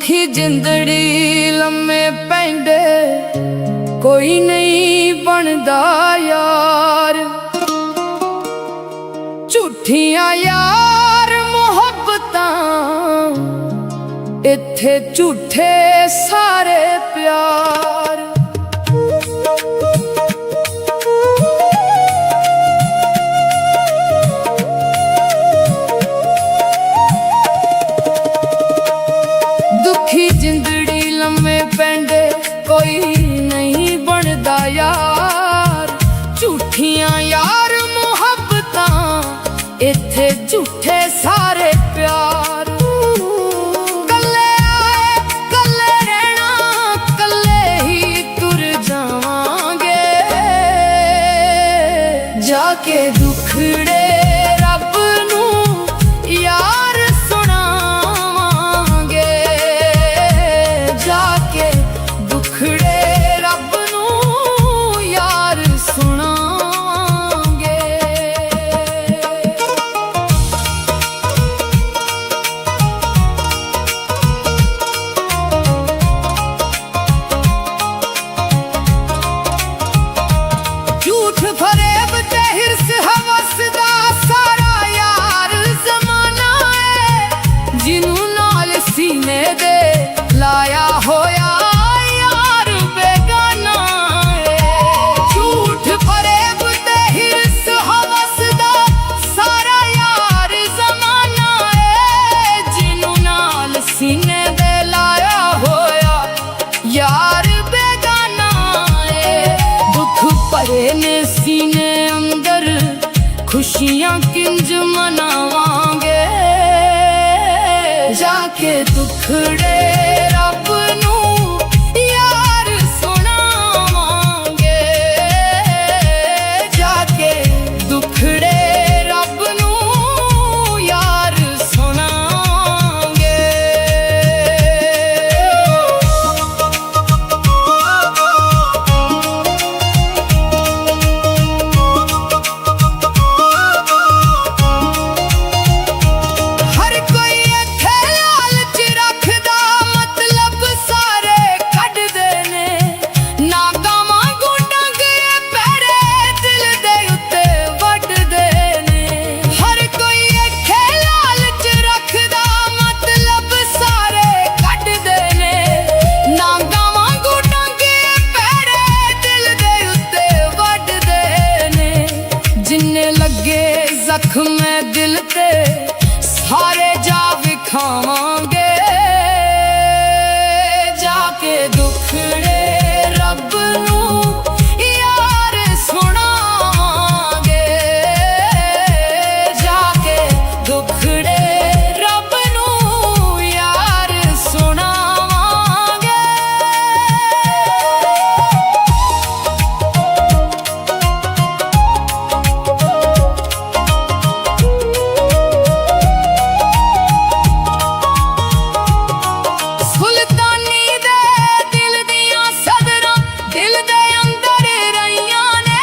दुखी जिंदड़ी लम्मे पैंदे कोई नहीं बनदा यार। झूठियां यार मुहब्बतां इत्थे झूठे सारे प्यार। दुखी जिंदड़ी लम्मे पैंदे कोई नहीं बनदा यार। झूठियां यार मुहब्बतां इत्थे झूठे सारे प्यार। कल्ले आए कल्ले रहना कल्ले ही तुर जावांगे। जाके दुखड़े रब नू यार सुनावांगे। जाके दुखड़े रब नू यार सुनावांगे। झूठ फरेब ते हिरस हवस दा सारा यार जमाना है। जिनू नाल सीने दे लाया होया यार बेगाना है। झूठ फरेब ते हिरस हवस दा सारा यार जमाना है। जिनू नाल सीने दे लाया होया यार बेगाना है। दुख भरे ने सीने अंदर खुशियां किंज मनावांगे। जाके दुखड़े रब नू यार सुनावांगे। जाके दुखड़े रब नू यार सुनावांगे। हर कोई इत्थे लालच रखदा मतलब सारे कढदे ने। नागां वांगू डंगे पैरे दिल दे उत्ते वढदे ने। हर कोई इत्थे लालच रखदा मतलब सारे कढदे ने। नागां वांगू डंगे पैरे दिल दे उत्ते वढदे ने। जिन्ने लगे जख्म दिल ते सारे जा विखावांगे। जाके दुखड़े रब नू यार सुनावांगे। जाके दुखड़े रब नू यार सुनावांगे। सुल्तानी दे दिल दियां सदरां दिल दे अंदर रहियां ने।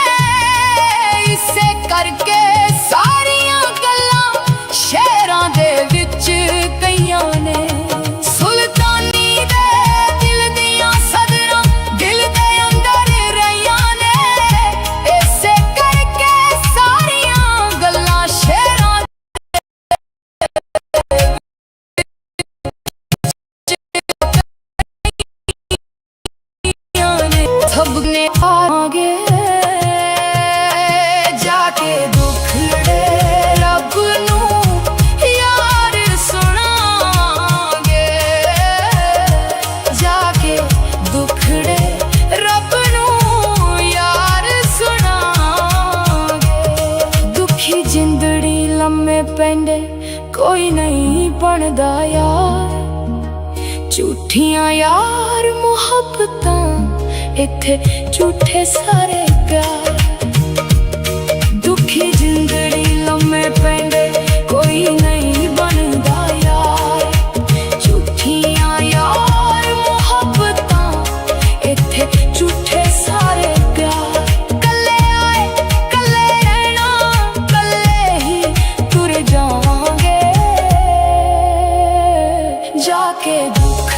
इसे करके सारियां गल्लां शहरां दे विच कईयां ने। सुल्तानी दे दिल दियां सदरां दिल दे अंदर रहियां ने। इसे करके सारियां गल्लां शहरां सबने आगे। जाके दुखड़े रब नू यार सुनावांगे। जाके दुखड़े रब नू यार सुनावांगे। दुखी जिंदड़ी लम्मे पैंदे कोई नहीं बनदा यार। झूठियां यार मुहब्बतां इत्थे झूठे सारे प्यार। दुखी जिंदड़ी लम्मे पैंदे कोई नहीं बनदा यार। झूठियां यार मुहब्बतां इत्थे झूठे सारे प्यार। कल्ले आए कल्ले रहना कल्ले ही तुर जावांगे। जाके दुख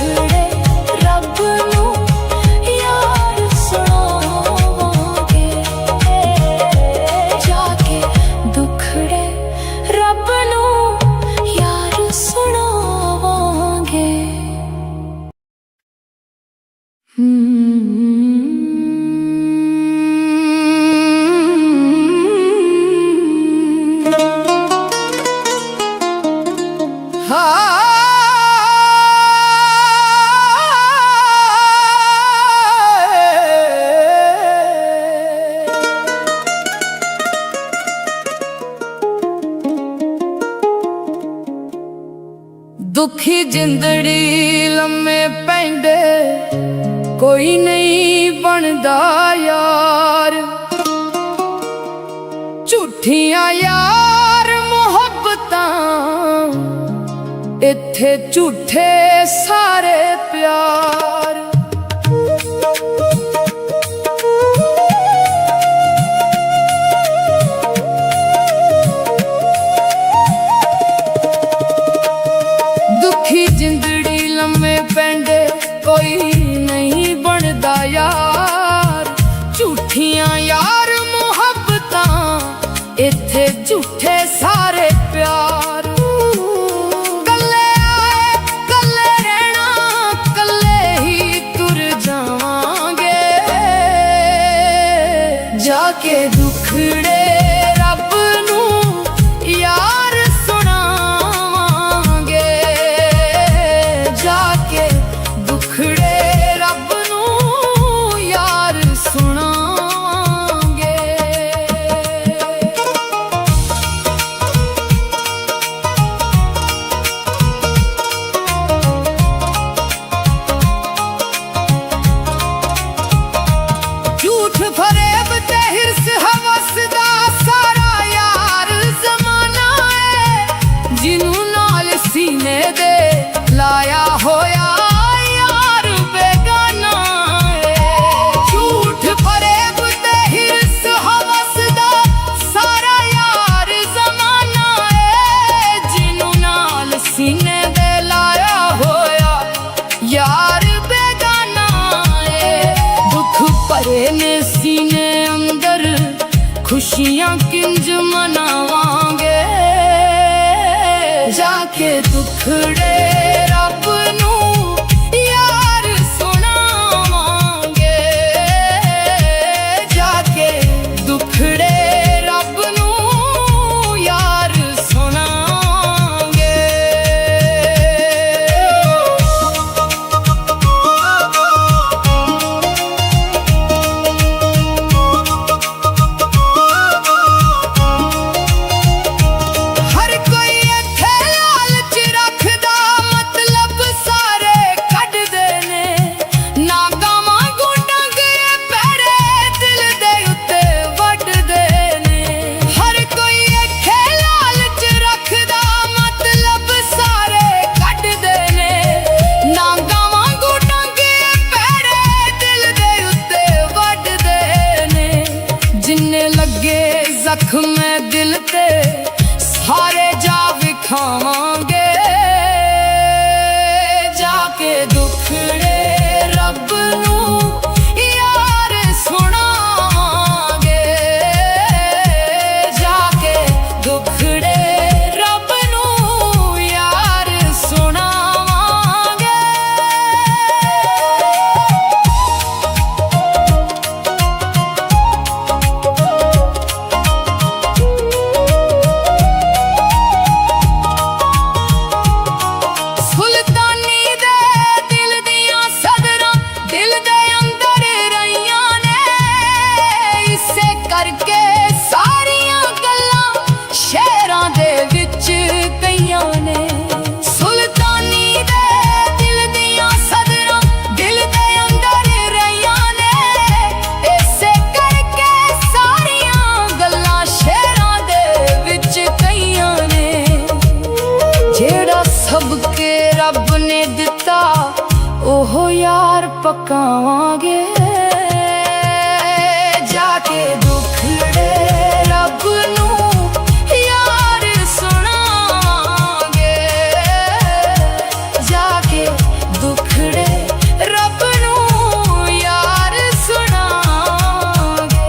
दुखी जिंदड़ी लम्मे पैंदे कोई नहीं बनदा यार। झूठियां यार मुहब्बतां इत्थे झूठे सारे प्यार। दुखी जिंदड़ी लम्मे पैंदे कोई नहीं बनदा यार। झूठियां यार मुहब्बतां इत्थे झूठे सारे प्यार। कल्ले आए कल्ले रहना कल्ले ही तुर जावांगे। जाके दुखड़े रब नूं यार सुनावांगे। जाके दुखड़े रब नूं यार सुनावांगे। झूठ फरेब ते हिरस हवस दा सारा यार जमाना है। जिन्नू नाल सीने दे लाया होया यार बेगाना है। झूठ फरेब ते हिरस हवस दा सारा यार जमाना है। जिन्नू नाल सीने दे लाया होया यार बेगाना है। दुख भरे ने सीने अंदर खुशियां किंज मनावांगे। जाके दुखड़े रब नूं यार सुनावांगे। जाके दुखड़े रब नूं यार सुनावांगे। हर कोई इत्थे लालच रखदा मतलब सारे कढदे ने। ना गावां गुंडां गए पैरे दिल दे उत्ते वड्डदे ने। हर कोई इत्थे लालच रखदा मतलब सारे कढदे ने। ना गावां गुंडां गए पैरे दिल दे उत्ते वड्डदे ने। जिन्ने लगे जख्म दिल ते सारे जा विखावांगे। जाके दुखड़े रब नूं यार सुनावांगे। जाके दुखड़े रब नूं यार सुनावांगे। सुल्तानी दे दिल दियां सदरां दिल दे अंदर रहियां ने। इसे करके सारियां गल्लां शहरां दे विच गईयां ने। सुल्तानी दे दिल दियां सदरां दिल दे अंदर रहियां ने। इसे करके सारियां गल्लां शहरां दे विच गईयां ने। जेड़ा सबके रब ने दिता ओहो यार पकावांगे। जाके दुखड़े रब नूं यार सुनावांगे। जाके दुखड़े रब नूं यार सुनावांगे।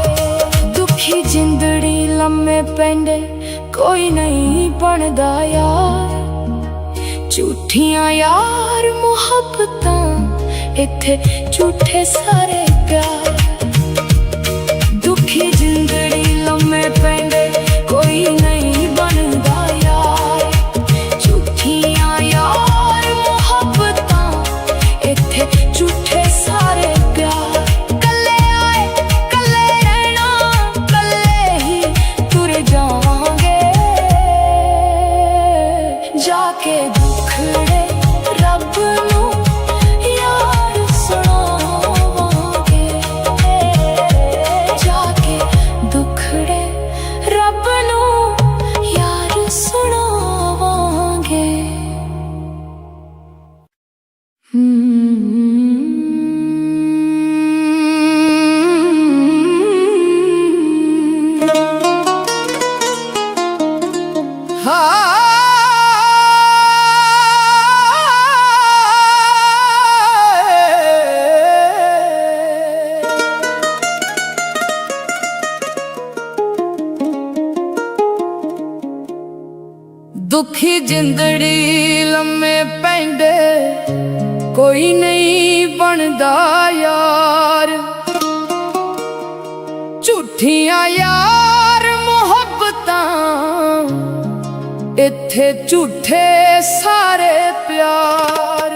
दुखी जिंदड़ी लम्मे पैंदे कोई नहीं बनदा यार। झूठियां यार मुहब्बतां इत्थे झूठे सारे प्यार। दुखी जिंदड़ी लम्मे पैंदे कोई नहीं बनदा यार। झूठियां यार मुहब्बतां इत्थे झूठे सारे प्यार। कल्ले आए कल्ले रहना कल्ले ही तुर जावांगे। जाके दुखड़े दुखी जिंदड़ी लम्मे पैंदे कोई नहीं बनदा यार। झूठियां यार मुहब्बतां इत्थे झूठे सारे प्यार।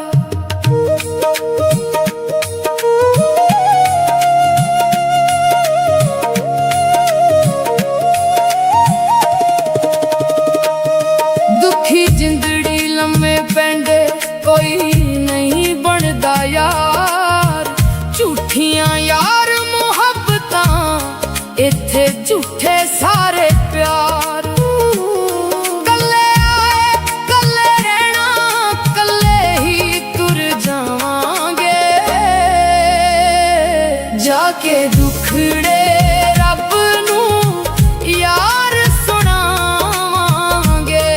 दुखी जिंदड़ी लम्मे पैंदे कोई नहीं बनदा यार। झूठियां यार मुहब्बतां इत्थे झूठे सारे प्यार। कल्ले आए कल्ले रहना कल्ले ही तुर जावांगे। जाके दुखड़े रब नूं यार सुनावांगे।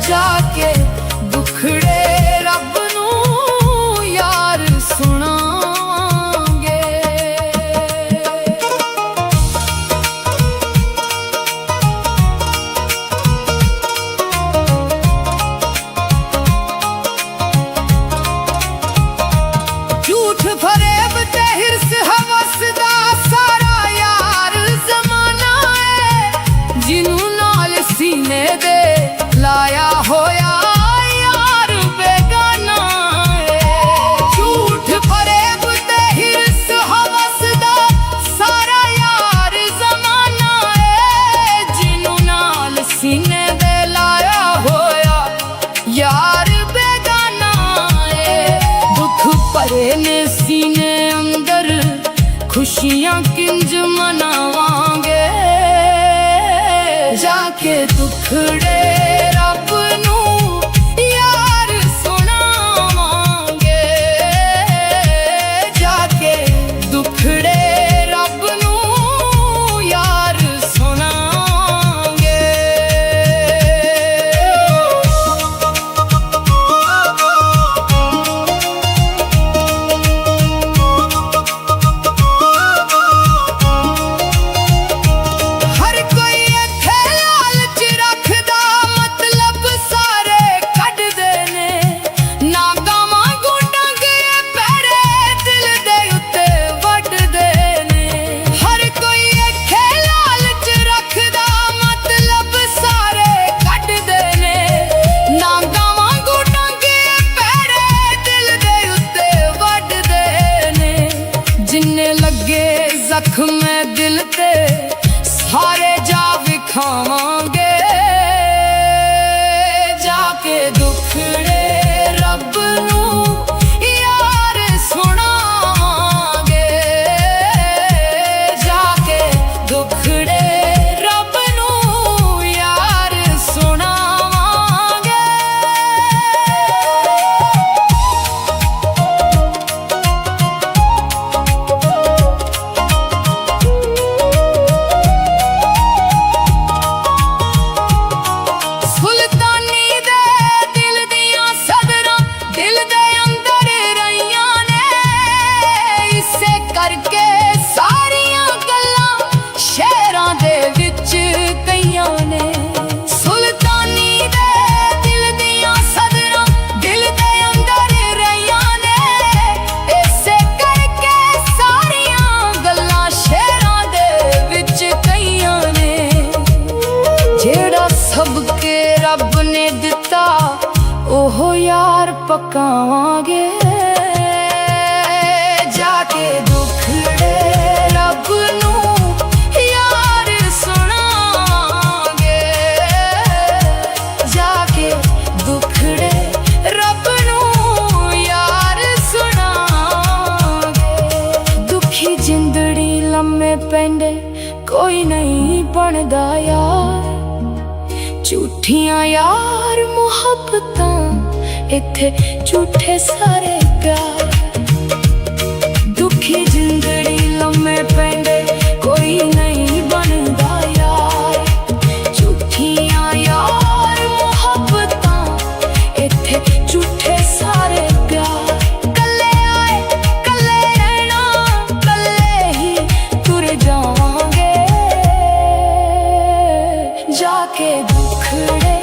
जाके दुखड़े रब नूं यार सुनावांगे। झूठ फरेब ते हिरस हवस दा सारा यार जमाना है। जिन्हू नाल सीने दे लाया होया यार बेगाना है। झूठ फरेब ते हिरस हवस दा सारा यार जमाना है। जिन्हू नाल सीने दे लाया होया यार बेगाना है। दुख भरे ने सीने अंदर खुशियां किंज मनावांगे। जाके दुखड़े रब नूं यार सुनावांगे। जाके दुखड़े रब नूं यार सुनावांगे। हर कोई इत्थे लालच रखदा मतलब सारे कढदे ने। ना गावां गुंडां गए पैरे दिल दे उत्ते वड्डदे ने। हर कोई इत्थे लालच रखदा मतलब सारे कढदे ने। ना गावां गुंडां गए पैरे दिल दे उत्ते वड्डदे ने। जिन्ने लगे जख्म दिल ते सारे जा विखावांगे। जाके दुखड़े रब नूं यार सुनावांगे। जाके दुखड़े रब नूं यार सुनावांगे। सुल्तानी दे दिल दियां सदरां दिल दे अंदर रहियां ने। इसे करके सारियां गल्लां शहरां दे विच कईयां ने। सुल्तानी दे दिल दियां सदरां दिल दे अंदर रहियां ने। इसे करके सारियां गल्लां शहरां दे विच कईयां ने। जेड़ा सबके रब ने दिता ओहो यार पकावांगे। जाके दुखड़े रब नूं यार सुनावांगे। जाके दुखड़े रब नूं यार सुनावांगे। दुखी जिंदड़ी लम्मे पैंदे कोई नहीं बनदा यार। झूठियां यार मुहब्बतां इत्थे झूठे सारे प्यार। दुखी जिंदड़ी लम्मे पैंदे कोई नहीं बनदा यार। झूठियां यार मुहब्बतां इत्थे झूठे सारे प्यार। कल्ले आए कल्ले रहना कल्ले ही तुर जावांगे। जाके दुखड़े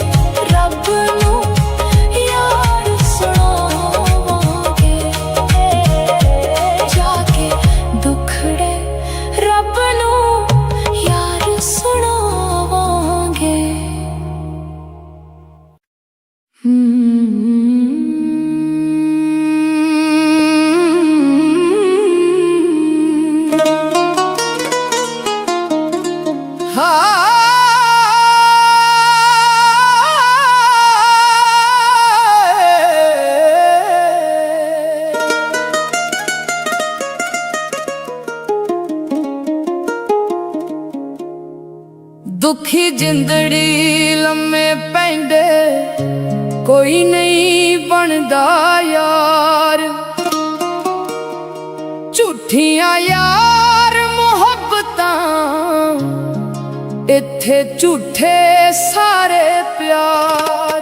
दुखी जिंदड़ी लम्मे पैंदे कोई नहीं बनदा यार। झूठियां यार मुहब्बतां इत्थे झूठे सारे प्यार।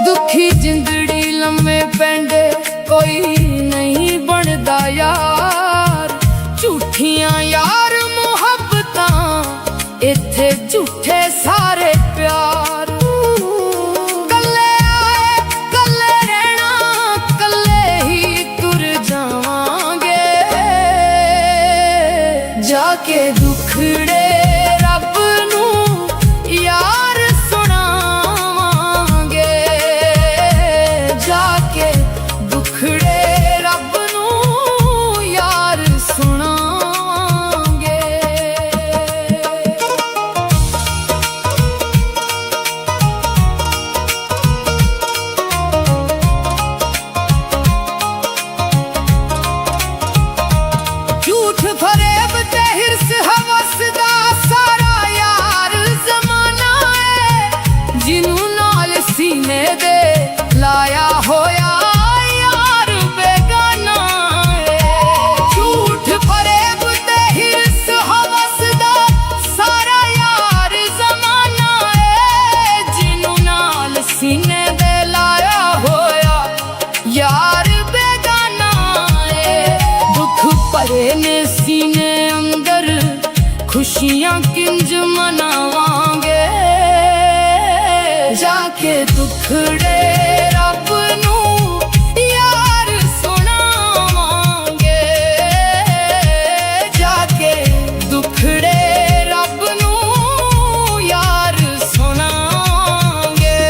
दुखी जिंदड़ी लम्मे पैंदे कोई नहीं बनदा यार। झूठियां यार मुहब्बतां इत्थे झूठे सारे प्यार। कल्ले आए कल्ले रहना कल्ले ही तुर जावांगे। जाके दुखड़े रब नूं यार सुनावांगे। जाके दुखड़े रब नूं यार सुनावांगे। झूठ फरेब ते हिरस हवस दा सारा यार जमाना है। जिन्नू नाल सीने दे लाया होया यार बेगाना है। झूठ फरेब ते हिरस हवस दा सारा यार जमाना है। जिन्नू नाल सीने दे लाया होया यार बेगाना है। दुख भरे ने सीने अंदर खुशियां किंज मनावांगे। जाके दुखड़े रब नूं यार सुनावांगे। जाके दुखड़े रब नूं यार सुनावांगे।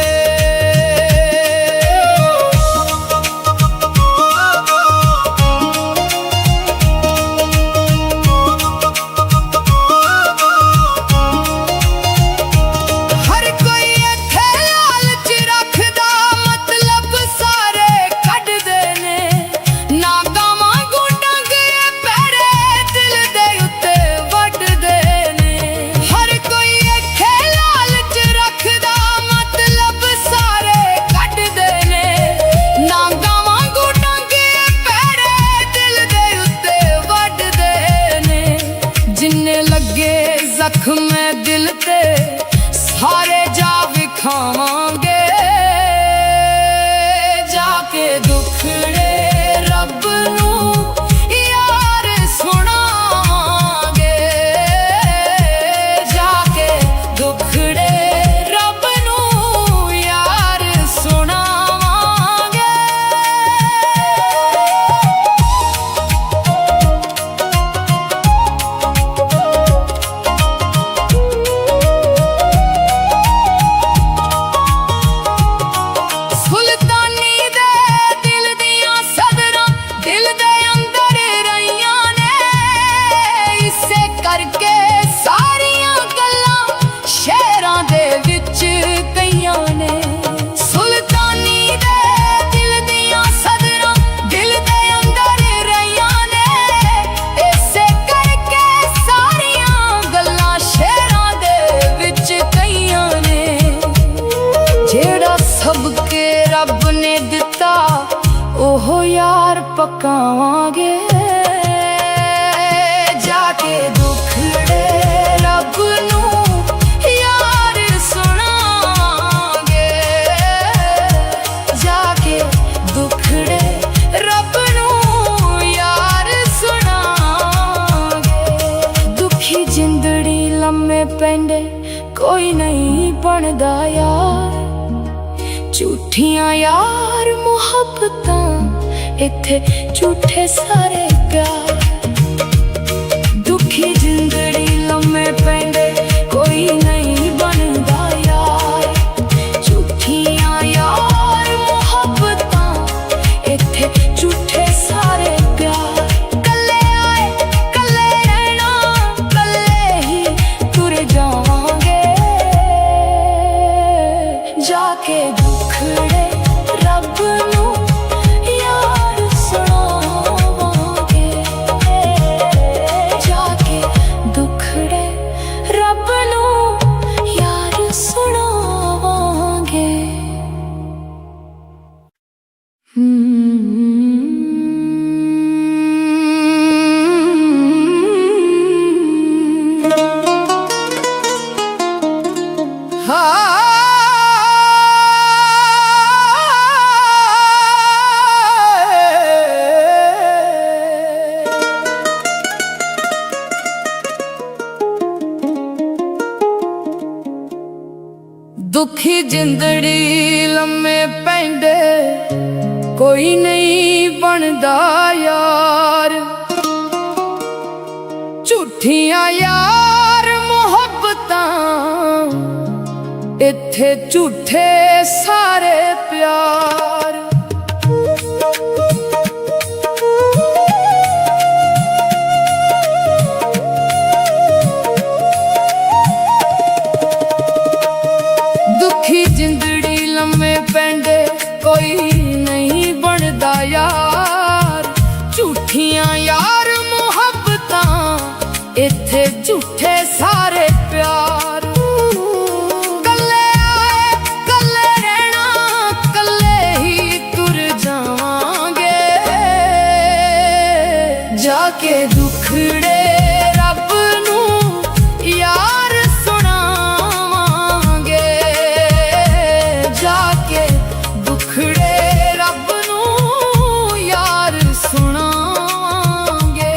हर कोई इत्थे लालच रखदा मतलब सारे कढदे ने। नागां वांगू डंगे पैड़े दिल दे उत्ते वड्डदे ने। हर कोई इत्थे लालच रखदा मतलब सारे कढदे ने। नागां वांगू डंगे पैड़े दिल दे उत्ते वड्डदे ने। जिन्ने लगे जख्म दिल ते सारे जा विखावांगे। जाके दुखड़े रब नूं यार सुनावांगे। जाके दुखड़े रब नूं यार सुनावांगे। सुल्तानी दे दिल दियां सदरां दिल दे अंदर रहियां ने। इसे करके सारियां गल्लां शहरां दे विच कईयां ने। सुल्तानी दे दिल दियां सदरां दिल दे अंदर रहियां ने। इसे करके सारियां गल्लां शहरां दे विच कईयां ने। जेड़ा सबके रब ने दिता ओहो यार पकावांगे। जाके दुखड़े रब नूं यार सुनावांगे। जाके दुखड़े रब नूं यार सुनावांगे। दुखी जिंदड़ी लम्मे पैंदे कोई नहीं बनदा यार। झूठियां यार मुहब्बतां इत्थे झूठे सारे प्यार। दुखी जिंदड़ी लम्मे पैंदे कोई नहीं बनदा यार। झूठियां जाके दुखड़े रब नू यार सुनावांगे, जाके दुखड़े रब नू यार सुनावांगे। दुखी जिंदड़ी लम्मे पैंदे कोई नहीं बनदा यार, झूठियां यार मुहब्बतां इत्थे झूठे सारे प्यार। दुखी जिंदड़ी लम्मे पैंदे कोई नहीं बनदा यार, झूठियां यार मुहब्बतां इत्थे झूठे सारे प्यार। कल्ले आए कल्ले रहना कल्ले ही तुर जावांगे, जाके दुखड़े रब नू यार सुनावांगे, जाके दुखड़े रब नू यार सुनावांगे।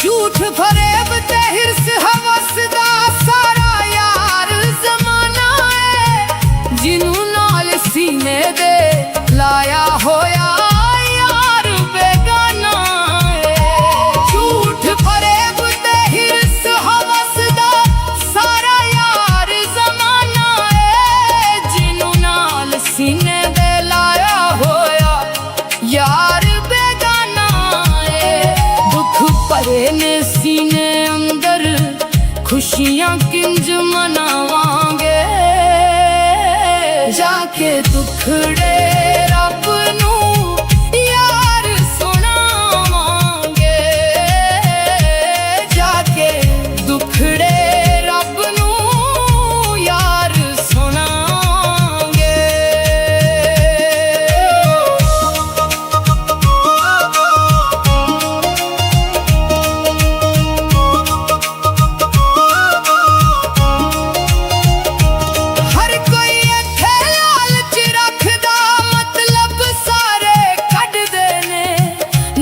झूठ फरेब ते हिरस हवस दा सारा यार जमाना है, जिनू नाल सीने दे लाया होया यार बेगाना है। झूठ फरेब ते हिरस हवस दा सारा यार जमाना है, जिनू नाल सीने दे लाया होया यार बेगाना है। दुख भरे ने सीने अंदर खुशियां किंज मनावांगे, जाके दुखड़े रब नू यार सुनावांगे, जाके दुखड़े रब नू यार सुनावांगे। हर कोई इत्थे लालच रखदा मतलब सारे कढदे ने,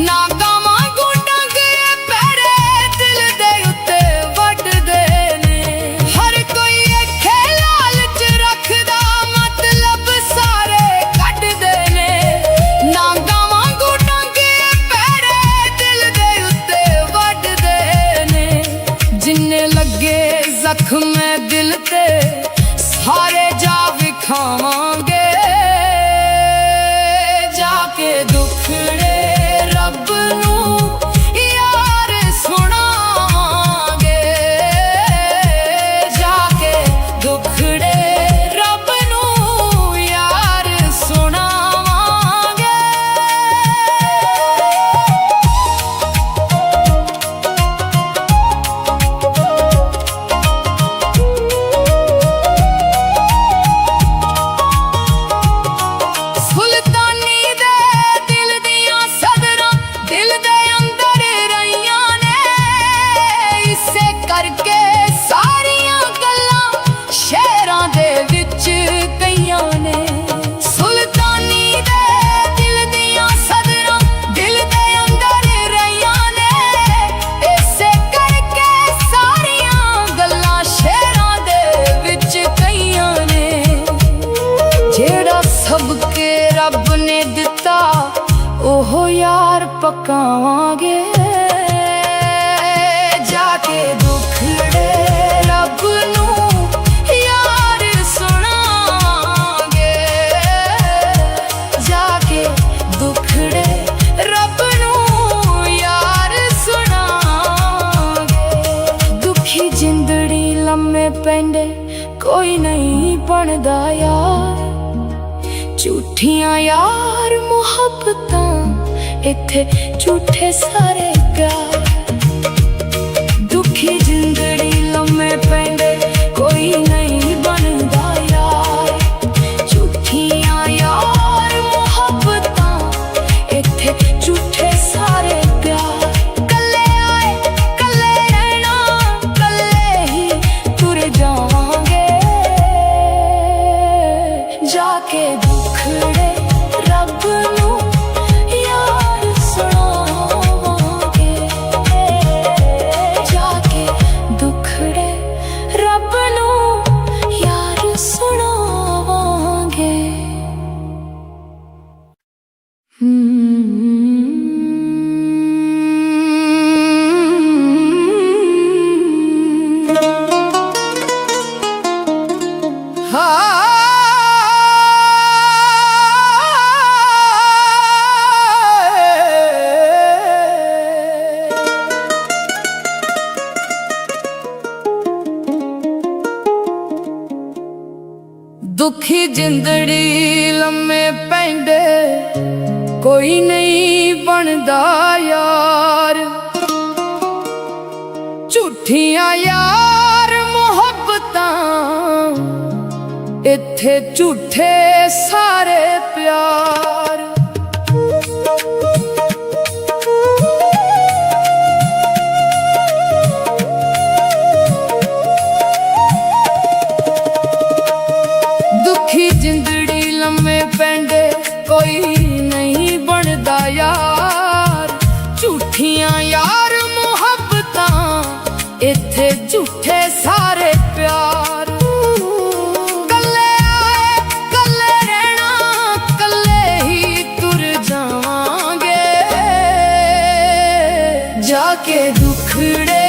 ना गावां गुंडां गए पैरे दिल दे उत्ते वढदे ने। हर कोई इत्थे लालच रखदा मतलब सारे कढदे ने, ना गावां गुंडां गए पैरे दिल दे उत्ते वढदे ने। जिन्ने लगे जख्म दिल ते सारे जा विखावांगे, जाके दुखड़े रब नू यार सुनावांगे, जाके दुखड़े रब नू यार सुनावांगे। सुल्तानी दे दिल दियां सदरां दिल दे अंदर रहियां ने, इसे करके सारियां गल्लां शहरां दे विच कईयां ने। सुल्तानी दे दिल दियां सदरां दिल दे अंदर रहियां ने, इसे करके सारियां गल्लां शहरां दे विच कईयां ने। जेड़ा सबके रब ने दिता ओहो यार पकावांगे, जाके दुखड़े रब नू यार सुनावांगे, जाके ਝੂਠੀਆਂ ਯਾਰ ਮੁਹੱਬਤਾਂ ਇੱਥੇ ਝੂਠੇ ਸਾਰੇ ਪਿਆਰ ਦੁਖੀ ਜ਼ਿੰਦੜੀ ਲੰਮੇ ਪੈਂਦੇ ਕੋਈ ਨਹੀਂ ਬਣਦਾ ਯਾਰ ਝੂਠੀਆਂ ਯਾਰ ਮੁਹੱਬਤਾਂ ਇੱਥੇ ਝੂਠੇ ਸਾਰੇ ਪਿਆਰ ਕੱਲੇ ਆਏ ਕੱਲੇ ਰਹਿਣਾ ਕੱਲੇ ਹੀ ਤੁਰ ਜਾਵਾਂਗੇ ਜਾ ਕੇ ਦੁਖੜੇ ਰੱਬ ਨੂੰ ਯਾਰ ਸੁਣਾਵਾਂਗੇ ਜਾ ਕੇ ਦੁਖੜੇ ਰੱਬ ਨੂੰ ਯਾਰ ਸੁਣਾਵਾਂਗੇ ਦੁਖੀ ਜ਼ਿੰਦੜੀ ਲੰਮੇ ਪੈਂਦੇ ਕੋਈ ਨਹੀਂ ਬਣਦਾ ਯਾਰ ਝੂਠੀਆਂ ਯਾਰ ਮੁਹੱਬਤਾਂ ਇੱਥੇ ਝੂਠੇ ਸਾਰੇ ਪਿਆਰ ਦੁਖੀ ਜ਼ਿੰਦੜੀ ਲੰਮੇ ਪੈਂਦੇ ਕੋਈ ਨਹੀਂ ਬਣਦਾ ਯਾਰ ਝੂਠੀਆਂ ਯਾਰ ਮੁਹੱਬਤਾਂ ਇੱਥੇ ਝੂਠੇ ਸਾਰੇ ਪਿਆਰ ਕੱਲੇ ਆਏ ਕੱਲੇ ਰਹਿਣਾ ਕੱਲੇ ਹੀ ਤੁਰ ਜਾਵਾਂਗੇ ਜਾ ਕੇ ਦੁਖੜੇ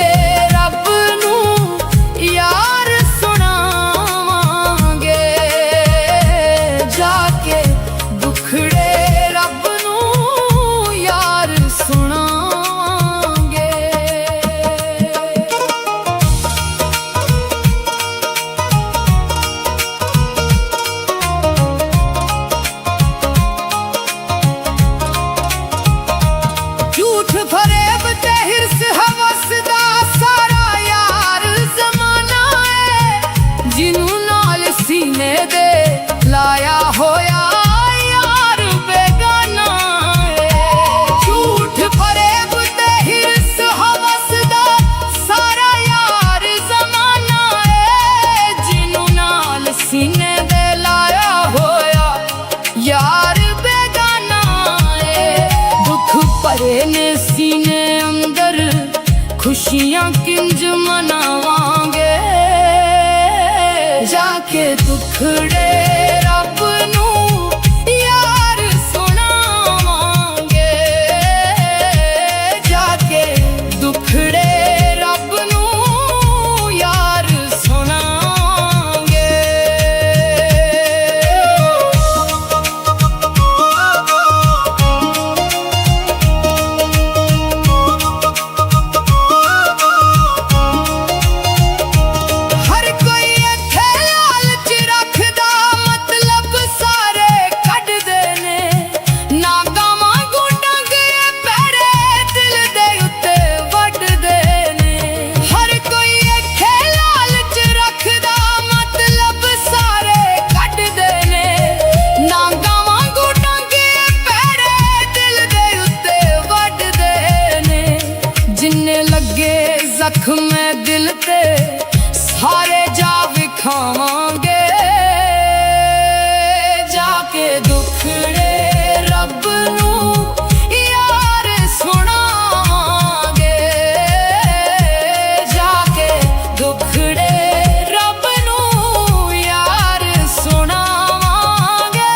ਰੱਬ ਨੂੰ ਯਾਰ ਦੁਖੜੇ ਰੱਬ ਨੂੰ ਯਾਰ ਸੁਣਾਵਾਂਗੇ ਝੂਠ ਫਰੇਬ ਤੇ ਹਿਰਸ ਹਵਸ ਦਾ ਸਾਰਾ ਯਾਰ ਜ਼ਮਾਨਾ ਏ ਜਿਹਨੂੰ ਨਾਲ ਸੀਨੇ ਦੇ ਲਾਇਆ ਹੋਇਆ ਸੀਨੇ ਦੇ ਲਾਇਆ ਹੋਇਆ ਯਾਰ ਬੇਗਾਨਾ ਏ ਦੁੱਖ ਭਰੇ ਨੇ ਸੀਨੇ ਅੰਦਰ ਖੁਸ਼ੀਆਂ ਕਿੰਜ ਮਨਾਵਾਂਗੇ ਜਾ ਕੇ ਦੁਖੜੇ ਰੱਬ ਨੂੰ ਯਾਰ ਸੁਣਾਵਾਂਗੇ ਜਾ ਕੇ ਦੁਖੜੇ ਰੱਬ ਨੂੰ ਯਾਰ ਜ਼ਖਮ ਦਿਲ ਤੇ ਸਾਰੇ ਜਾ ਵਿਖਾਵਾਂਗੇ ਜਾ ਕੇ ਦੁਖੜੇ ਰੱਬ ਨੂੰ ਯਾਰ ਸੁਣਾਵਾਂਗੇ ਜਾ ਕੇ ਦੁਖੜੇ ਰੱਬ ਨੂੰ ਯਾਰ ਸੁਣਾਵਾਂਗੇ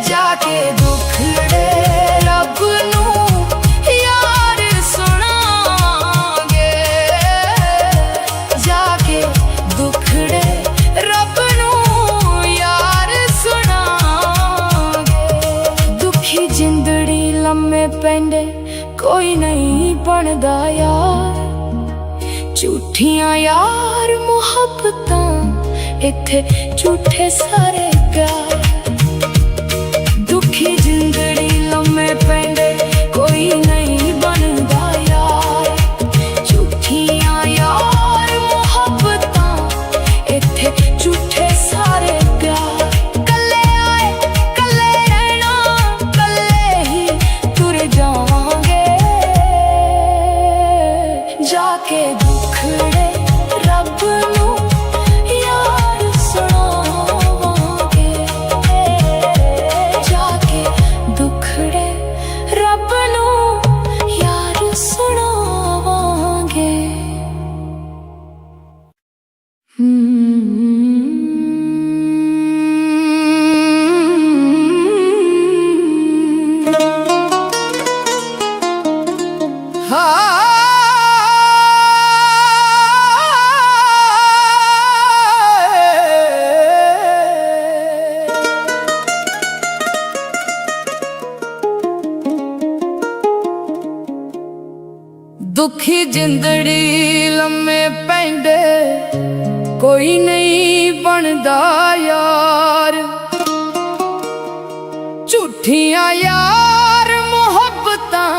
जाके दुखड़े रब नूं यार सुनावांगे, जाके दुखड़े रब नूं यार सुनावांगे। दुखी जिंदड़ी लम्मे पैंदे कोई नहीं बनदा यार, झूठियां यार मुहब्बतां इत्थे झूठे सारे प्यार। दुखी जिंदड़ी लम्मे पैंदे कोई नहीं बनदा यार, झूठियां यार मुहब्बतां इत्थे झूठे सारे प्यार। कल्ले आए कल्ले रहना, कल्ले ही तुर जावांगे, जाके दुखड़े रब नूं यार सुनावांगे, जाके दुखड़े रब नूं यार सुनावांगे। दुखी जिंदड़ी लम्मे पैंदे कोई नहीं बनदा यार, झूठियां यार मुहब्बतां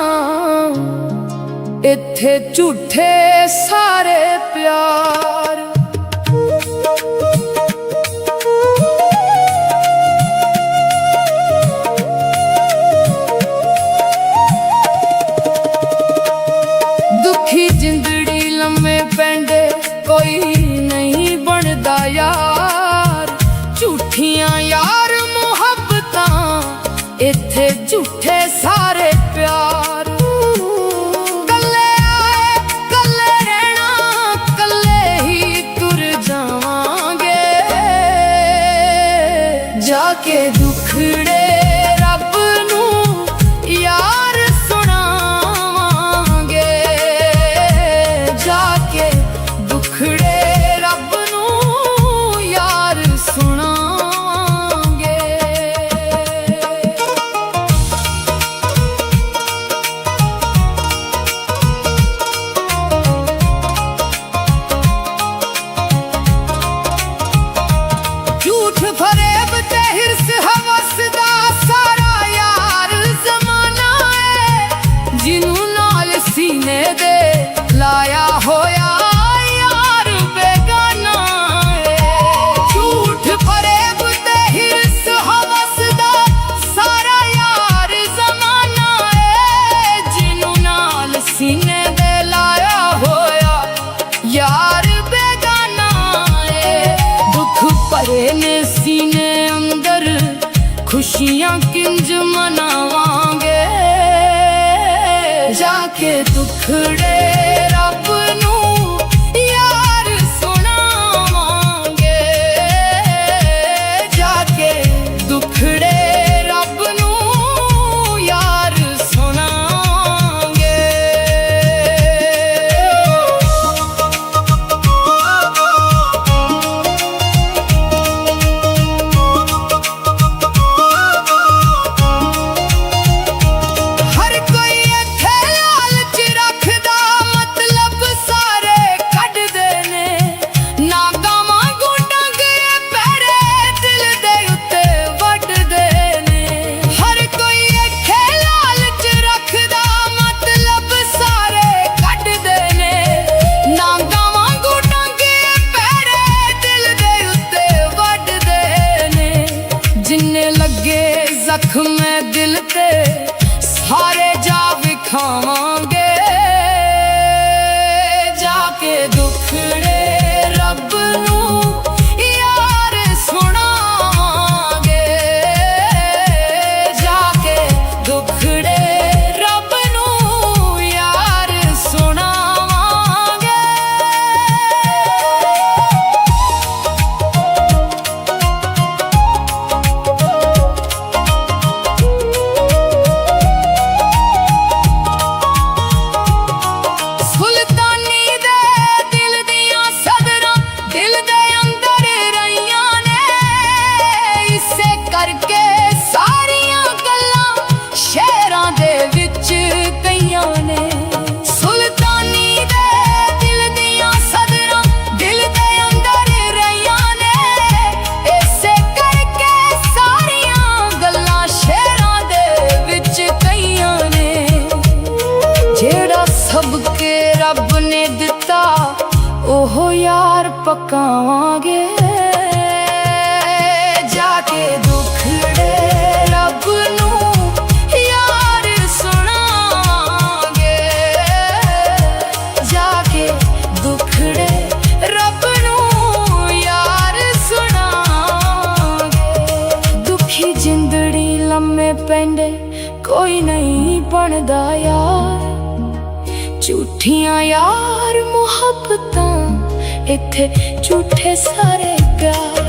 इत्थे झूठे सारे प्यार। दुखी जिंदड़ी लम्मे पैंदे कोई नहीं बनदा यार, झूठियां यार मुहब्बतां इत्थे झूठे सारे प्यार। कल्ले आए कल्ले रहना, कल्ले ही तुर जावांगे, जाके दुखड़े रब नूं यार सुनावांगे, जाके दुखड़े रब नूं यार सुनावांगे। झूठ फरेब ते हिरस हवस दा सारा यार जमाना है, जिन्हू नाल सीने दे लाया होया यार बेगाना है। झूठ फरेब ते हिरस हवस दा सारा यार जमाना है, जिन्हू नाल सीने दे लाया होया यार बेगाना है। दुख भरे ने सीने अंदर खुशियां किंज मनावांगे, जाके दुखड़े रब नूं यार सुनावांगे, जाके दुखड़े रब नूं यार सुनावांगे। हर कोई इत्थे लालच रखदा, मतलब सारे कढदे ने, ना गावां गुंडां गए पैरे दिल दे उत्ते वढदे ने। हर कोई इत्थे लालच रखदा, मतलब सारे कढदे ने, ना गावां गुंडां गए पैरे दिल दे उत्ते वढदे ने। जिन्ने लगे जख्म दिल ते सारे जा विखावांगे, जाके दुखड़े रब नूं यार सुनावांगे, जाके दुखड़े रब नूं यार सुनावांगे। ਪਕਾਵਾਂਗੇ ਜਾ ਕੇ ਦੁਖੜੇ ਰੱਬ ਨੂੰ ਯਾਰ ਸੁਣਾਵਾਂਗੇ ਜਾ ਕੇ ਦੁਖੜੇ ਰੱਬ ਨੂੰ ਯਾਰ ਸੁਣਾਵਾਂਗੇ ਦੁਖੀ ਜਿੰਦੜੀ ਲੰਮੇ ਪੈਂਦੇ ਕੋਈ ਨਹੀਂ ਬਣਦਾ ਯਾਰ ਝੂਠੀਆਂ ਯਾਰ ਮੁਹੱਬਤਾਂ ਇੱਥੇ ਝੂਠੇ ਸਾਰੇ ਪਿਆਰ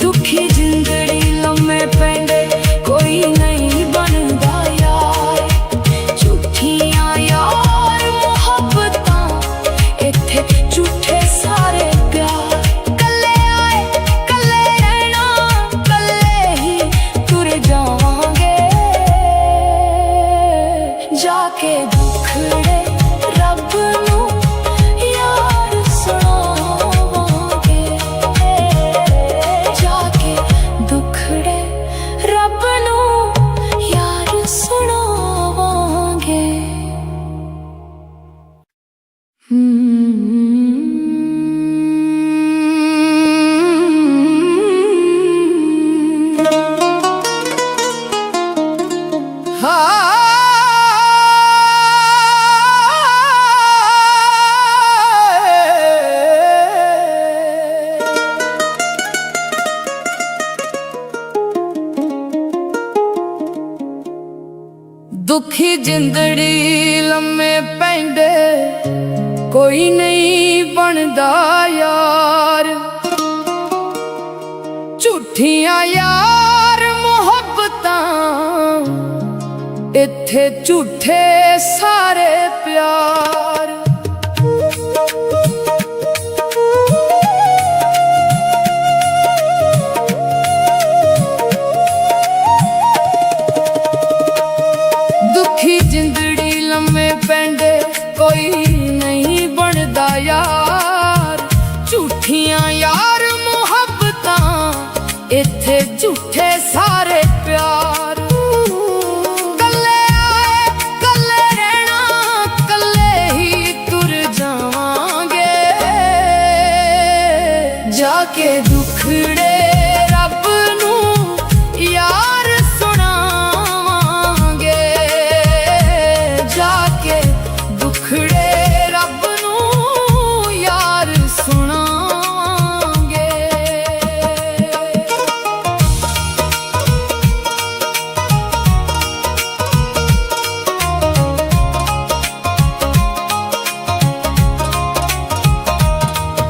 ਦੁਖੀ ਜਿੰਦੜੀ ਲੰਮੇ ਪੈਂਦੇ ਕੋਈ ਨਹੀਂ ਬਣਦਾ ਯਾਰ ਝੂਠੀਆਂ ਯਾਰ ਮੁਹੱਬਤਾਂ ਇੱਥੇ ਝੂਠੇ ਸਾਰੇ ਪਿਆਰ ਕੱਲੇ ਆਏ ਕੱਲੇ ਰਹਿਣਾ ਕੱਲੇ ਹੀ ਤੁਰ ਜਾਵਾਂਗੇ ਜਾ ਕੇ ਦੁਖੜੇ ਰੱਬ ਨੂੰ ਯਾਰ ਸੁਣਾਵਾਂਗੇ ਜਾ ਕੇ ਦੁਖੜੇ ਰੱਬ ਨੂੰ ਯਾਰ ਸੁਣਾਵਾਂਗੇ ਦੁਖੀ ਜਿੰਦੜੀ ਲੰਮੇ ਪੈਂਦੇ ਕੋਈ ਨਹੀਂ ਬਣਦਾ ਯਾਰ ਝੂਠੀਆਂ ਯਾਰ ਮੁਹੱਬਤਾਂ ਇੱਥੇ ਝੂਠੇ ਸਾਰੇ ਪਿਆਰ ਦੁਖੀ ਜਿੰਦੜੀ ਲੰਮੇ ਪੈਂਦੇ ਕੋਈ ਨਹੀਂ ਬਣਦਾ ਯਾਰ ਝੂਠੀਆਂ ਯਾਰ ਮੁਹੱਬਤਾਂ ਇੱਥੇ ਝੂਠੇ ਸਾਰੇ ਪਿਆਰ ਕੱਲੇ ਆਏ ਕੱਲੇ ਰਹਿਣਾ ਕੱਲੇ ਹੀ ਤੁਰ ਜਾਵਾਂਗੇ ਜਾ ਕੇ ਦੁਖੜੇ ਰੱਬ ਨੂੰ ਯਾਰ ਸੁਣਾਵਾਂਗੇ ਜਾ ਕੇ ਦੁਖੜੇ ਰੱਬ ਨੂੰ ਯਾਰ ਸੁਣਾਵਾਂਗੇ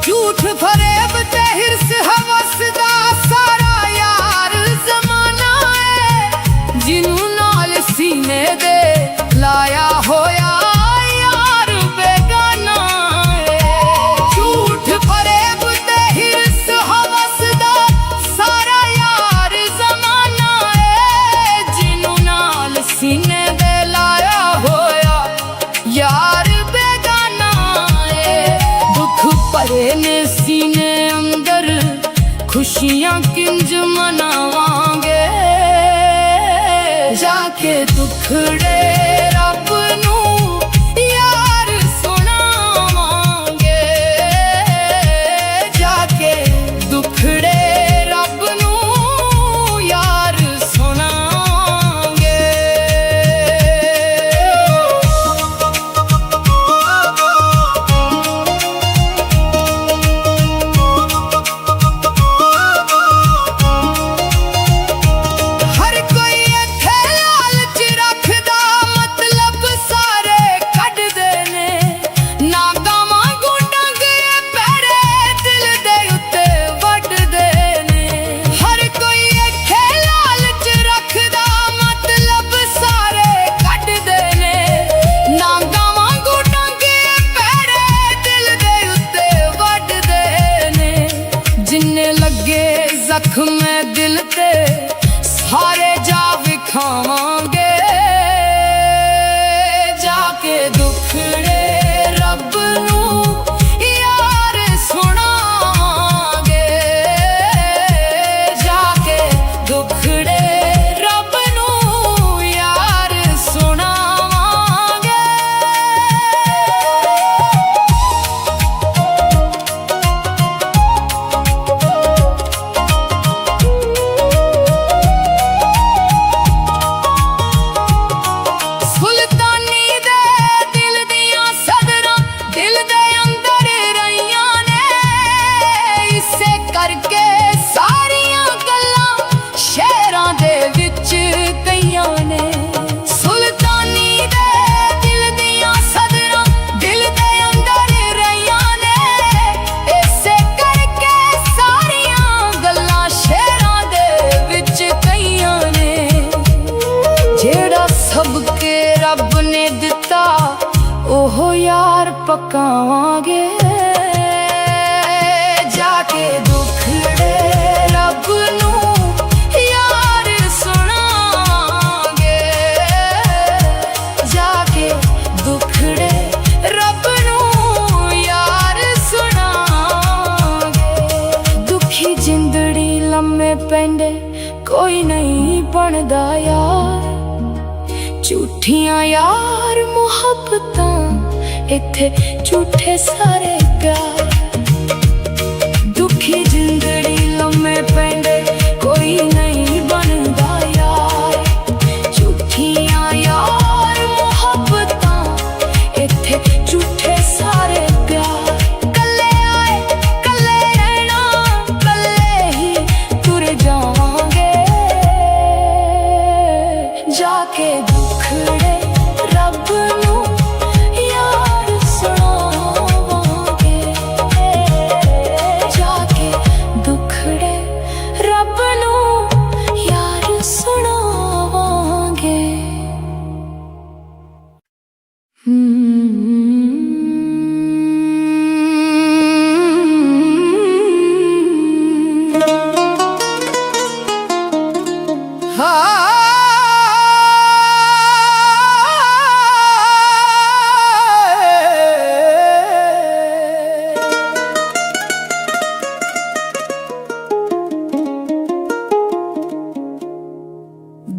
ਝੂਠ ਫਰੇਬ ਤੇ ਹਿਰਸ ਹਵਸ ਦਾ ਸਾਰਾ ਯਾਰ ਜ਼ਮਾਨਾ ਏ ਜਿਹਨੂੰ ਨਾਲ ਸੀਨੇ ਦੇ ਲਾਇਆ ਹੋਇਆ ਯਾਰ ਬੇਗਾਨਾ ਏ ਝੂਠ ਫਰੇਬ ਤੇ ਹਿਰਸ ਹਵਸ ਦਾ ਸਾਰਾ ਯਾਰ ਜ਼ਮਾਨਾ ਏ ਜਿਹਨੂੰ ਨਾਲ ਸੀਨੇ ਦੇ ਲਾਇਆ ਹੋਇਆ ਯਾਰ ਬੇਗਾਨਾ ਏ ਦੁੱਖ ਭਰੇ ਨੇ ਸੀਨੇ ਅੰਦਰ ਖੁਸ਼ੀਆਂ ਕਿੰਜ ਮਨਾਵਾਂਗੇ ਜਾ ਕੇ ਦੁਖੜੇ ਰੱਬ ਨੂੰ ਯਾਰ ਸੁਣਾਵਾਂਗੇ ਜਾ ਕੇ ਦੁਖੜੇ ਰੱਬ ਨੂੰ ਯਾਰ ਸੁਣਾਵਾਂਗੇ ਹਰ ਕੋਈ ਇੱਥੇ ਲਾਲਚ ਰੱਖਦਾ ਮਤਲਬ ਸਾਰੇ ਕੱਢਦੇ ਨੇ ਨਾ ਗਾਵਾਂ ਗੁੰਡਾਂਗੇ ਪੈੜੇ ਦਿਲ ਦੇ ਉੱਤੇ ਵੱਢਦੇ ਨੇ ਹਰ ਕੋਈ ਇੱਥੇ ਲਾਲਚ ਰੱਖਦਾ ਮਤਲਬ ਸਾਰੇ ਕੱਢਦੇ ਨੇ ਨਾ ਗਾਵਾਂ ਗੁੰਡਾਂਗੇ ਪੈੜੇ ਦਿਲ ਦੇ ਉੱਤੇ ਵੱਢਦੇ ਨੇ ਜਿੰਨੇ ਲੱਗੇ ਜ਼ਖਮ ਹੈ ਦਿਲ ਤੇ ਸਾਰੇ ਜਾ ਵਿਖਾਵਾਂਗੇ ਜਾ ਕੇ ਦੁਖੜੇ ਰੱਬ ਨੂੰ ਯਾਰ ਸੁਣਾਵਾਂਗੇ ਜਾ ਕੇ ਦੁਖੜੇ ਰੱਬ ਨੂੰ ਯਾਰ ਸੁਣਾਵਾਂਗੇ पकावांगे जाके दुखड़े रब नूं यार सुनावांगे जाके दुखड़े रब नूं यार सुनावांगे। दुखी जिंदड़ी लम्मे पैंदे कोई नहीं बनदा यार, झूठियां यार मुहब्बतां इत्थे झूठे सारे प्यार। दुखी जिंदड़ी लम्मे पैंदे कोई नहीं बनदा यार, झूठियां यार मुहब्बतां इत्थे झूठे सारे प्यार। कल्ले आए कल्ले रहना कल्ले ही तुर जावांगे जाके दुखड़े रब नूं यार सुनावांगे जाके दुखड़े रब नूं यार सुनावांगे।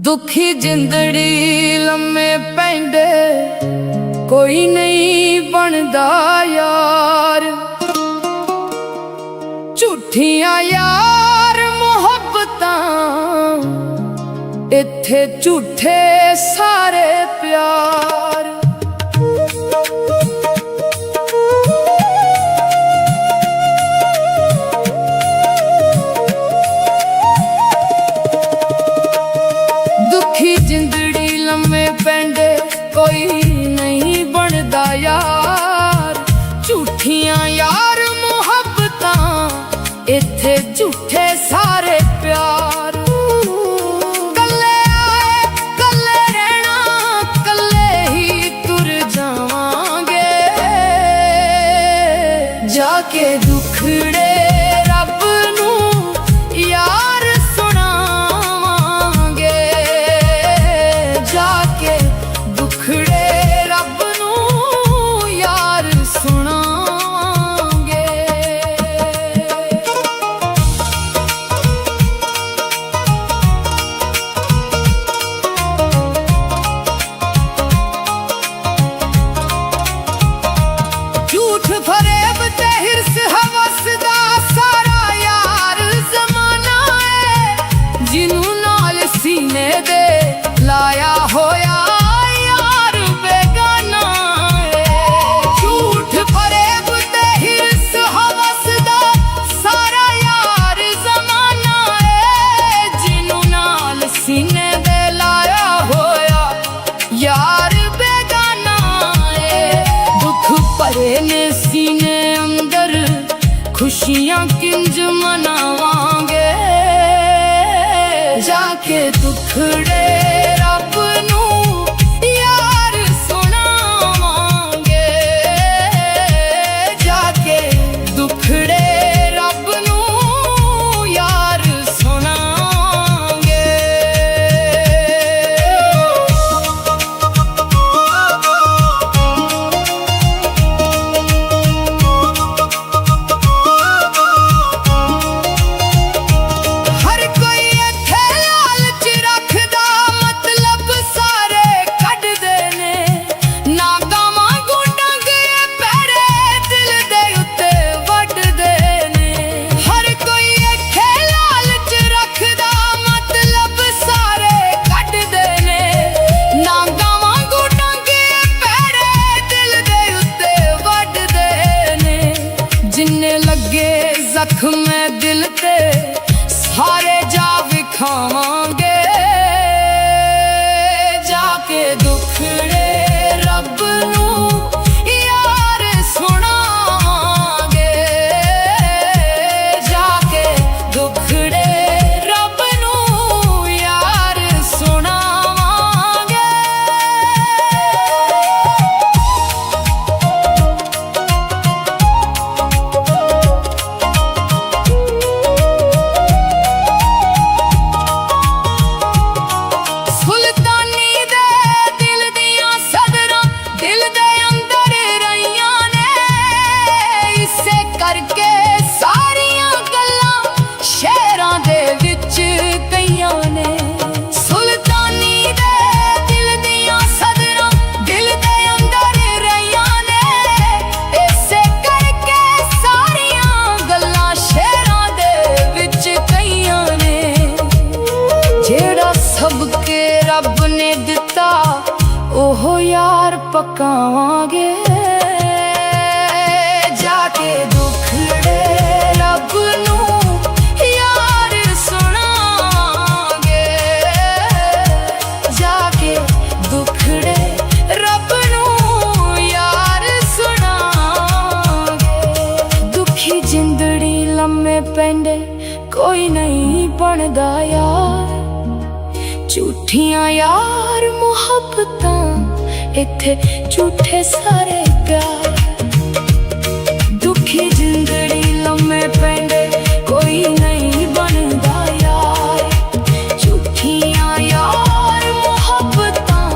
दुखी जिंदड़ी लम्मे पैंदे कोई नहीं बनदा यार, झूठियां यार मुहब्बतां इत्थे झूठे सारे प्यार। दुखी जिंदड़ी लम्मे पैंदे कोई नहीं बनदा यार, झूठियां यार मुहब्बतां इत्थे झूठे सारे प्यार। कल्ले आए कल्ले रहना कल्ले ही तुर जावांगे जाके दुखड़े रब नूं यार सुनावांगे जाके दुखड़े रब नूं यार सुनावांगे। झूठ फरेब ते हिरस हवस दा सारा यार जमाना है, जिन्हू नाल सीने दे लाया होया यार बेगाना है। झूठ फरेब ते हिरस हवस दा सारा यार जमाना है, जिन्हू नाल सीने दे लाया होया यार बेगाना है। दुख भरे ने सीने अंदर खुशियां किंज मनावांगे जाके दुखड़े रब नूं यार सुनावांगे जाके दुखड़े रब नूं यार सुनावांगे। हर कोई इत्थे लालच रखदा मतलब सारे कढदे ने, ना गावां गुंडां गए पैरे दिल दे उत्ते वड्डदे ने। हर कोई इत्थे लालच रखदा मतलब सारे कढदे ने, ना गावां गुंडां गए पैरे दिल दे उत्ते वड्डदे ने। जिन्ने लगे जख्म दिल ते सारे जा विखावांगे जाके दुखड़े रब नूं यार सुनावांगे जाके दुखड़े रब नूं यार सुनावांगे। ਰਹੀਆਂ ਨੇ। ਸੁਲਤਾਨੀ ਦੇ ਦਿਲ ਦੀਆਂ ਸਦਰਾਂ ਦਿਲ ਦੇ ਅੰਦਰ ਰਹੀਆਂ ਨੇ। ਇਸੇ ਕਰਕੇ ਸਾਰੀਆਂ ਗੱਲਾਂ ਸ਼ੇਰਾਂ ਦੇ ਵਿੱਚ ਕਹੀਆਂ ਨੇ। ਜਿਹੜਾ ਸਭ ਕੇ ਰੱਬ ਨੇ ਦਿੱਤਾ ਉਹ ਯਾਰ ਪਕਾਵਾਂਗੇ। ਜਾ ਕੇ ਦੁਖੜੇ ਰੱਬ ਨੂੰ ਯਾਰ ਸੁਣਾਵਾਂਗੇ। ਜਾ ਕੇ ਦੁਖੜੇ ਰੱਬ ਨੂੰ ਯਾਰ ਸੁਣਾਵਾਂਗੇ। ਦੁਖੀ ਜਿੰਦੜੀ ਲੰਮੇ ਪੈਂਦੇ ਕੋਈ ਨਹੀਂ ਬਣਦਾ ਯਾਰ। ਝੂਠੀਆਂ ਯਾਰ ਮੁਹੱਬਤਾਂ ਇੱਥੇ ਝੂਠੇ ਸਾਰੇ ਪਿਆਰ। ਦੁਖੀ ਜਿੰਦੜੀ ਲੰਮੇ ਪੈਂਦੇ ਕੋਈ ਨਹੀਂ ਬਣਦਾ ਯਾਰ। ਝੂਠੀਆਂ ਯਾਰ ਮੁਹੱਬਤਾਂ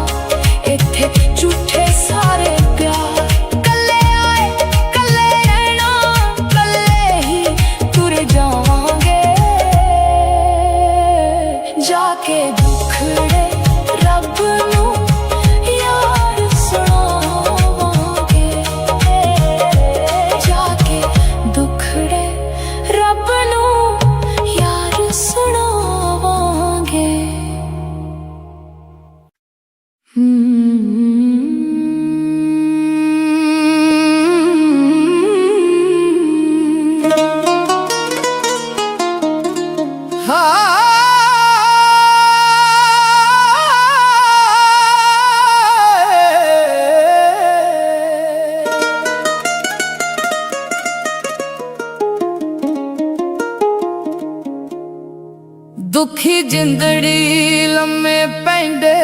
ਇੱਥੇ ਝੂਠੇ ਸਾਰੇ ਪਿਆਰ। ਕੱਲੇ ਆਏ ਕੱਲੇ ਰਹਿਣਾ ਕੱਲੇ ਹੀ ਤੁਰ ਜਾਵਾਂਗੇ। ਜਾ ਕੇ ਦੁਖੜੇ ਰੱਬ ਨੂੰ ਯਾਰ ਸੁਣਾਵਾਂਗੇ। ਜਾ ਕੇ ਦੁਖੜੇ ਰੱਬ ਨੂੰ ਯਾਰ ਸੁਣਾਵਾਂਗੇ। ਦੁਖੀ ਜਿੰਦੜੀ ਲੰਮੇ ਪੈਂਦੇ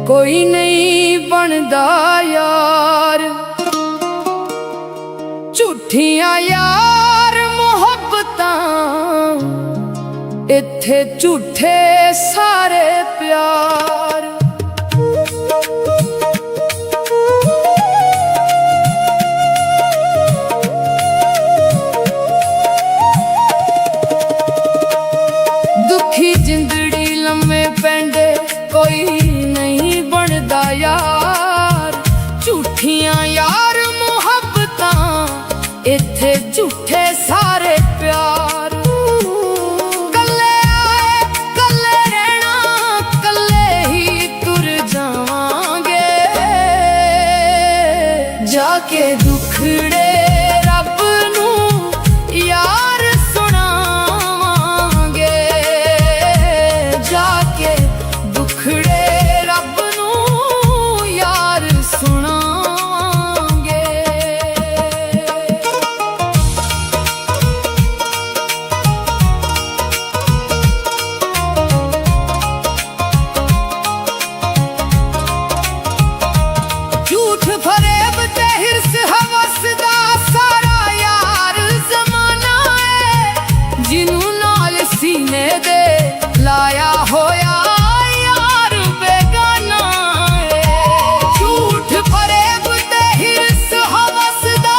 ਕੋਈ ਨਹੀਂ ਬਣਦਾ ਯਾਰ। ਝੂਠੀਆਂ ਯਾਰ ਮੁਹੱਬਤਾਂ ਇੱਥੇ ਝੂਠੇ ਸਾਰੇ ਪਿਆਰ। ਦੁਖੀ ਜਿੰਦੜੀ ਲੰਮੇ ਪੈਂਦੇ ਕੋਈ ਨਹੀਂ ਬਣਦਾ ਯਾਰ। ਝੂਠੀਆਂ ਯਾਰ ਮੁਹੱਬਤਾਂ ਇੱਥੇ ਝੂਠੇ ਸਾਰੇ ਪਿਆਰ। ਕੱਲੇ ਆਏ ਕੱਲੇ ਰਹਿਣਾ ਕੱਲੇ ਹੀ ਤੁਰ ਜਾਵਾਂਗੇ। ਜਾ ਕੇ ਦੁਖੜੇ ਰੱਬ ਨੂੰ ਯਾਰ ਸੁਣਾਵਾਂਗੇ। ਜਾ ਕੇ ਦੁਖੜੇ ਰੱਬ ਨੂੰ ਯਾਰ ਸੁਣਾਵਾਂਗੇ। ਝੂਠ ਫਰੇਬ ਤੇ ਹਿਰਸ ਹਵਸ ਦਾ ਸਾਰਾ ਯਾਰ ਜ਼ਮਾਨਾ ਏ। ਜਿਹਨੂੰ ਨਾਲ ਸੀਨੇ ਦੇ ਲਾਇਆ ਹੋਇਆ ਯਾਰ ਬੇਗਾਨਾ ਏ। ਝੂਠ ਫਰੇਬ ਤੇ ਹਿਰਸ ਹਵਸ ਦਾ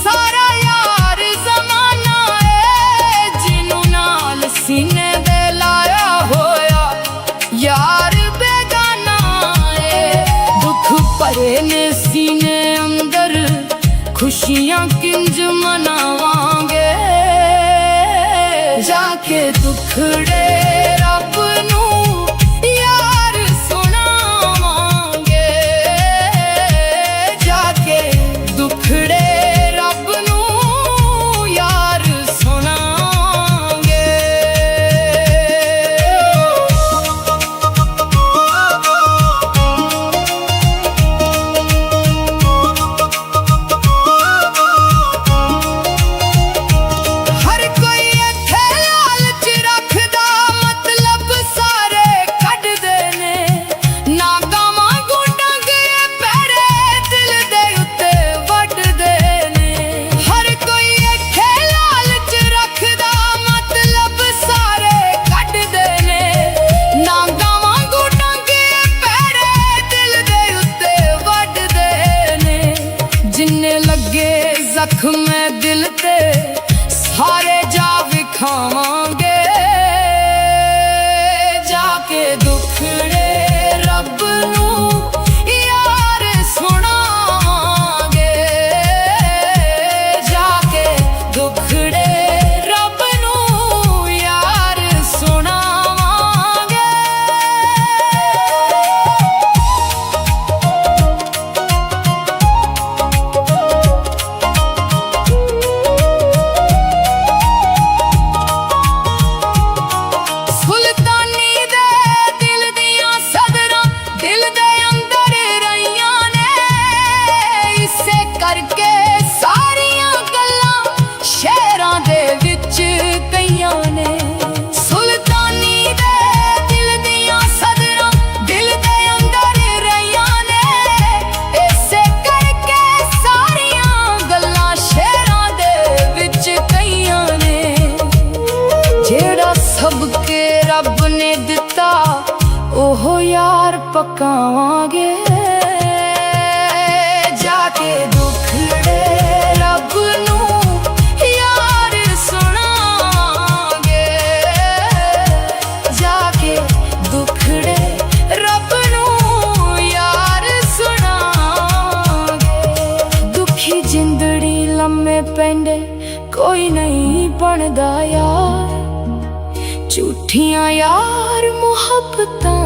ਸਾਰਾ ਯਾਰ ਜ਼ਮਾਨਾ ਏ। ਜਿਹਨੂੰ ਨਾਲ ਸੀਨੇ ਦੇ ਲਾਇਆ ਹੋਇਆ ਯਾਰ ਬੇਗਾਨਾ ਏ। ਦੁੱਖ ਭਰੇ ਨੇ ਸੀਨੇ ਅੰਦਰ ਖੁਸ਼ੀਆਂ ਕਿੰਜ ਮਨਾਵਾਂਗੇ। ਜਾ ਕੇ ਦੁਖੜੇ ਰੱਬ ਨੂੰ ਯਾਰ ਸੁਣਾਵਾਂਗੇ। ਜਾ ਕੇ ਦੁਖੜੇ ਰੱਬ ਨੂੰ ਯਾਰ ਸੁਣਾਵਾਂਗੇ। ਹਰ ਕੋਈ ਇੱਥੇ ਲਾਲਚ ਰੱਖਦਾ जाके दुखड़े रब नूं यार सुनावांगे, जाके दुखड़े रब नूं यार सुनावांगे। सुल्तानी दे दिल दियां सदरां दिल दे अंदर रहियां ने, इसे करके सारियां गल्लां शहरां दे विच कईयां ने। सुल्तानी दे दिल दियां सदरां दिल दे अंदर रहियां ने, इसे करके सारियां गल्लां शहरां दे विच कईयां ने। जेड़ा सबके रब ने दिता ओहो यार पकावांगे, जाके दुखड़े रब नूं यार सुनावांगे, जाके दुखड़े रब नूं यार सुनावांगे। दुखी जिंदड़ी लम्मे पैंदे कोई नहीं बनदा यार, झूठियां यार मुहब्बतां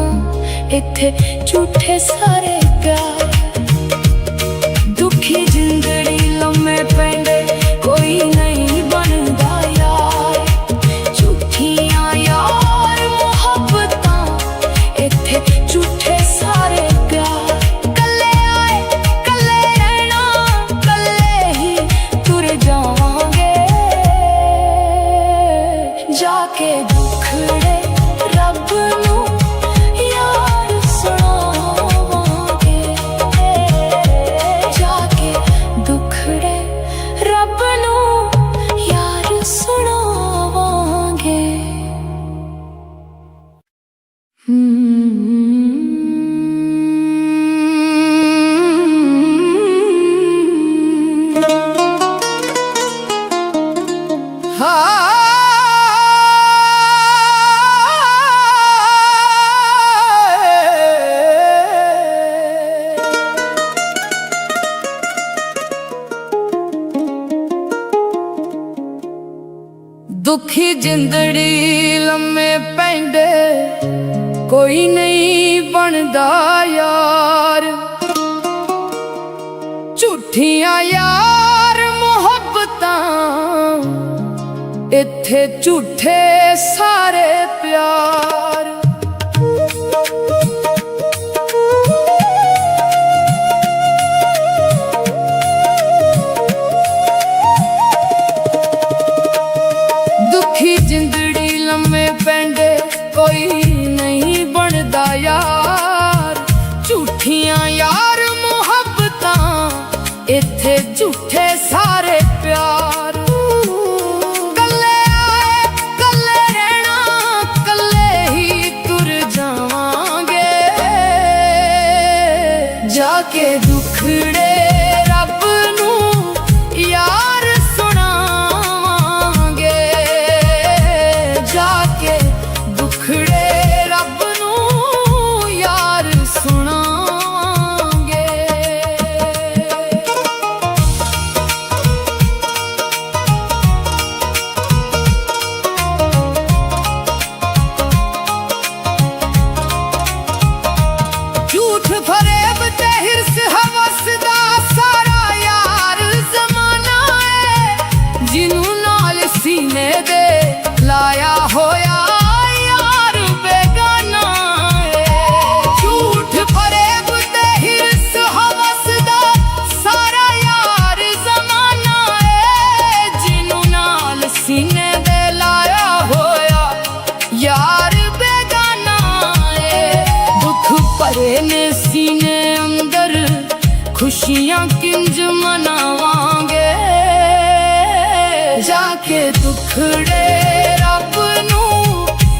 इत्थे झूठे सारे प्यार। दुखी जिंदड़ी लम्मे पैंदे कोई नहीं बनदा यार, झूठियां यार मुहब्बतां इत्थे झूठे सारे प्यार। कल्ले आए कल्ले रहना कल्ले ही तुर जावांगे, जाके दुखड़े रब नूं यार सुनावांगे, जाके दुखड़े रब नूं यार सुनावांगे। दुखी जिंदड़ी लम्मे पैंदे कोई नहीं बनदा यार, झूठियां यार मुहब्बतां इत्थे झूठे सारे प्यार। दुखी जिंदड़ी लम्मे पैंदे कोई नहीं बनदा यार, झूठियां यार मुहब्बतां इत्थे झूठे सारे प्यार। कल्ले आए कल्ले रहना कल्ले ही तुर जावांगे, जाके दुखड़े रब नूं यार सुनावांगे, जाके दुखड़े रब नूं यार सुनावांगे। झूठ फरेब ते हिरस हवस दा सारा यार ज़माना है, जिन्हू नाल सीने दे लाया होया यार बेगाना है। झूठ फरेब ते हिरस हवस दा सारा यार ज़माना है, जिन्हू नाल सीने दे लाया होया यार बेगाना है। दुख भरे ने सीने अंदर खुशियां किंज मनावांगे, जाके दुखड़े रब नूं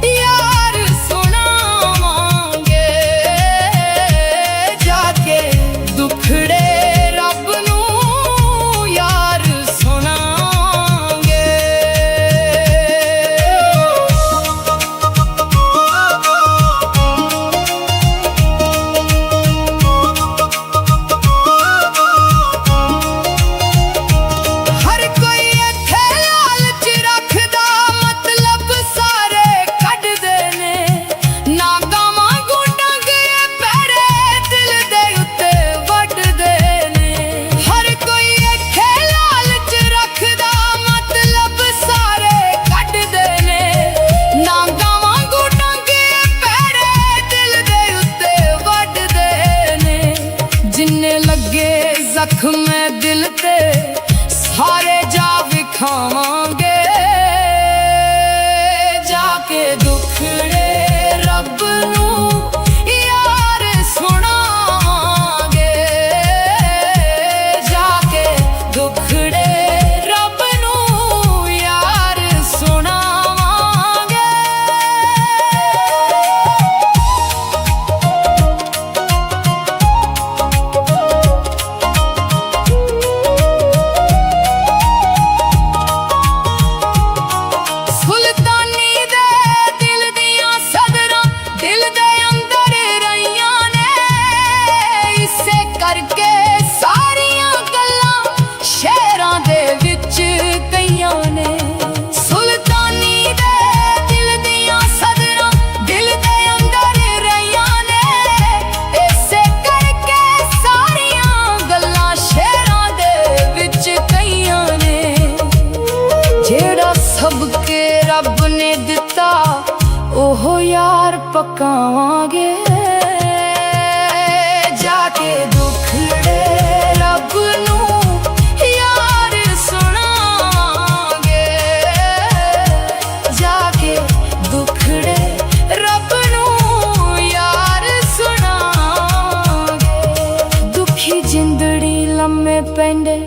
यार सुनावांगे, जाके दुखड़े रब नूं यार सुनावांगे। दुख मैं दिल ते सारे जा विखावांगे जाके दुखड़े रब नू यार सुनावांगे जाके दुखड़े रब नू यार सुनावांगे। सुल्तानी दे दिल दियां सदरां दिल दे अंदर रहियां ने इसे करके सारियां गल्लां शहरां दे विच कईयां ने। सुल्तानी दे दिल दियां सदरां दिल दे अंदर रहियां ने इसे करके सारियां गल्लां शहरां दे विच कईयां ने। जेड़ा सबके रब ने दिता ओह यार पकावांगे जाके दुखड़े रब नू यार सुनावांगे जाके दुखड़े रब नू यार सुनावांगे। दुखी जिंदड़ी लम्मे पेंडे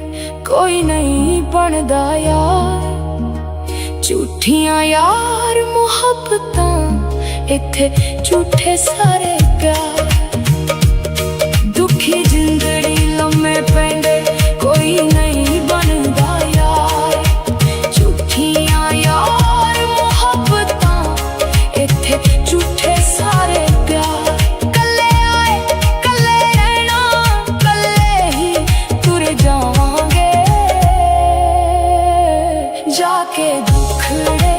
कोई नहीं बनदा यार झूठियां यार मुहब्बतां इत्थे झूठे सारे प्यार। दुखी जिंदड़ी लम्मे पेंडे कोई नहीं बनदा यार झूठियां यार मुहब्बतां इत्थे झूठे सारे प्यार। कल्ले आए कल्ले रहना कल्ले ही तुर जावांगे जाके दुखड़े